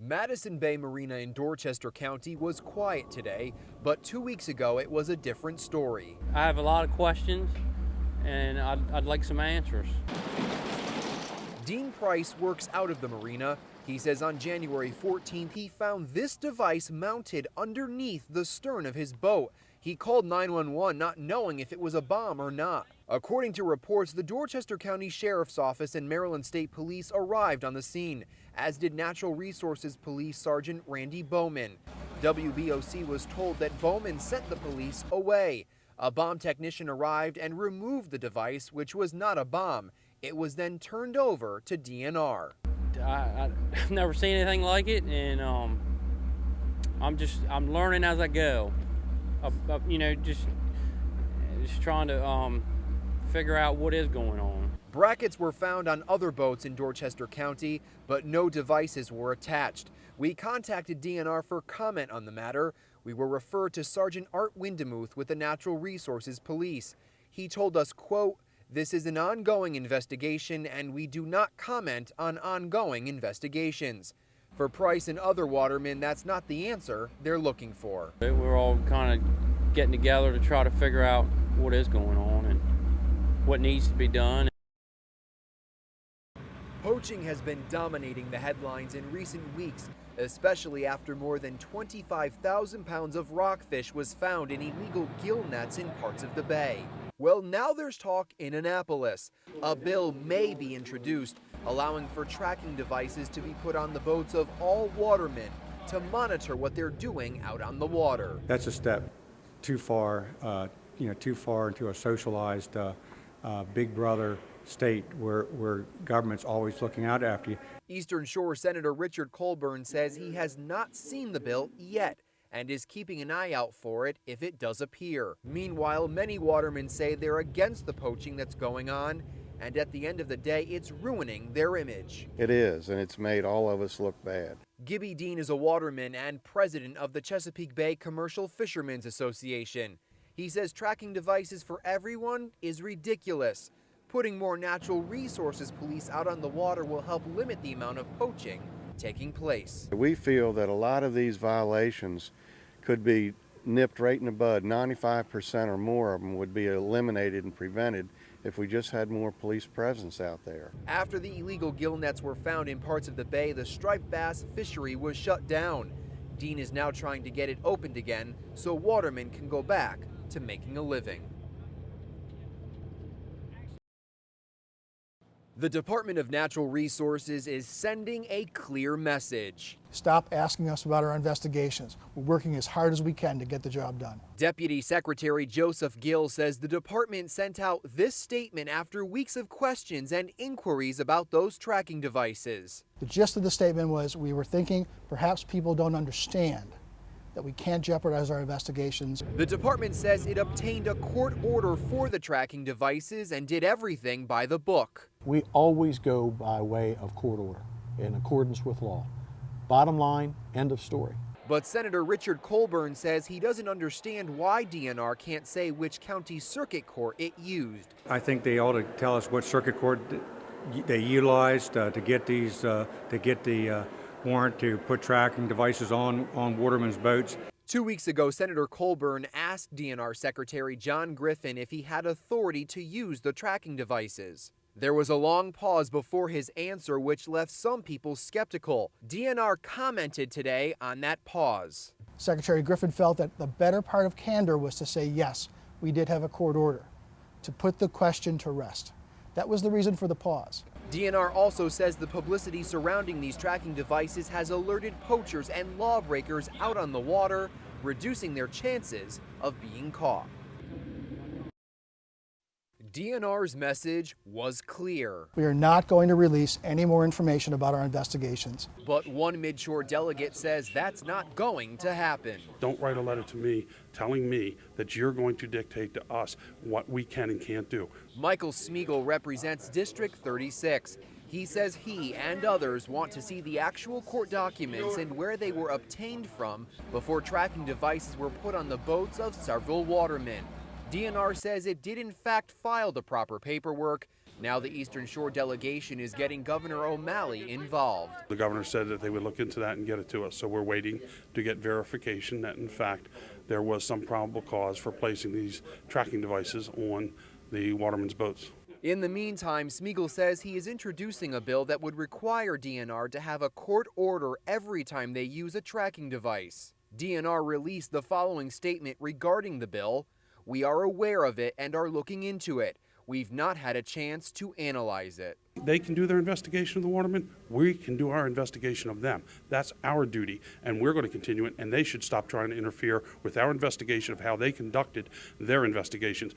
Madison Bay Marina in Dorchester County was quiet today, but 2 weeks ago it was a different story. I have a lot of questions, and I'd like some answers. Dean Price works out of the marina. He says on January 14th he found this device mounted underneath the stern of his boat. He called 911 not knowing if it was a bomb or not. According to reports, the Dorchester County Sheriff's Office and Maryland State Police arrived on the scene, as did Natural Resources Police Sergeant Randy Bowman. WBOC was told that Bowman sent the police away. A bomb technician arrived and removed the device, which was not a bomb. It was then turned over to DNR. I've never seen anything like it, and I'm learning as I go. Just trying to figure out what is going on. Brackets were found on other boats in Dorchester County, but no devices were attached. We contacted DNR for comment on the matter. We were referred to Sergeant Art Windemuth with the Natural Resources Police. He told us, quote, "This is an ongoing investigation and we do not comment on ongoing investigations." For Price and other watermen, that's not the answer they're looking for. We're all kind of getting together to try to figure out what is going on and what needs to be done. Poaching has been dominating the headlines in recent weeks, especially after more than 25,000 pounds of rockfish was found in illegal gill nets in parts of the bay. Well, now there's talk in Annapolis. A bill may be introduced allowing for tracking devices to be put on the boats of all watermen to monitor what they're doing out on the water. That's a step too far, too far into a socialized big brother state where government's always looking out after you. Eastern Shore Senator Richard Colburn says he has not seen the bill yet and is keeping an eye out for it if it does appear. Meanwhile, many watermen say they're against the poaching that's going on, and at the end of the day, it's ruining their image. It is, and it's made all of us look bad. Gibby Dean is a waterman and president of the Chesapeake Bay Commercial Fishermen's Association. He says tracking devices for everyone is ridiculous. Putting more Natural Resources Police out on the water will help limit the amount of poaching taking place. We feel that a lot of these violations could be nipped right in the bud. 95% or more of them would be eliminated and prevented if we just had more police presence out there. After the illegal gill nets were found in parts of the bay, the striped bass fishery was shut down. Dean is now trying to get it opened again so watermen can go back to making a living. The Department of Natural Resources is sending a clear message. Stop asking us about our investigations. We're working as hard as we can to get the job done. Deputy Secretary Joseph Gill says the department sent out this statement after weeks of questions and inquiries about those tracking devices. The gist of the statement was we were thinking perhaps people don't understand that we can't jeopardize our investigations. The department says it obtained a court order for the tracking devices and did everything by the book. We always go by way of court order in accordance with law. Bottom line, end of story. But Senator Richard Colburn says he doesn't understand why DNR can't say which county circuit court it used. I think they ought to tell us what circuit court they utilized to get the warrant to put tracking devices on watermen's boats. 2 weeks ago, Senator Colburn asked DNR Secretary John Griffin if he had authority to use the tracking devices. There was a long pause before his answer, which left some people skeptical. DNR commented today on that pause. Secretary Griffin felt that the better part of candor was to say, yes, we did have a court order, to put the question to rest. That was the reason for the pause. DNR also says the publicity surrounding these tracking devices has alerted poachers and lawbreakers out on the water, reducing their chances of being caught. DNR's message was clear. We are not going to release any more information about our investigations. But one Midshore delegate says that's not going to happen. Don't write a letter to me telling me that you're going to dictate to us what we can and can't do. Michael Smeagol represents District 36. He says he and others want to see the actual court documents and where they were obtained from before tracking devices were put on the boats of several watermen. DNR says it did in fact file the proper paperwork, Now the Eastern Shore delegation is getting Governor O'Malley involved. The governor said that they would look into that and get it to us, so we're waiting to get verification that in fact there was some probable cause for placing these tracking devices on the watermen's boats. In the meantime, Smeagol says he is introducing a bill that would require DNR to have a court order every time they use a tracking device. DNR released the following statement regarding the bill. "We are aware of it and are looking into it. We've not had a chance to analyze it." They can do their investigation of the watermen. We can do our investigation of them. That's our duty, and we're going to continue it, and they should stop trying to interfere with our investigation of how they conducted their investigations.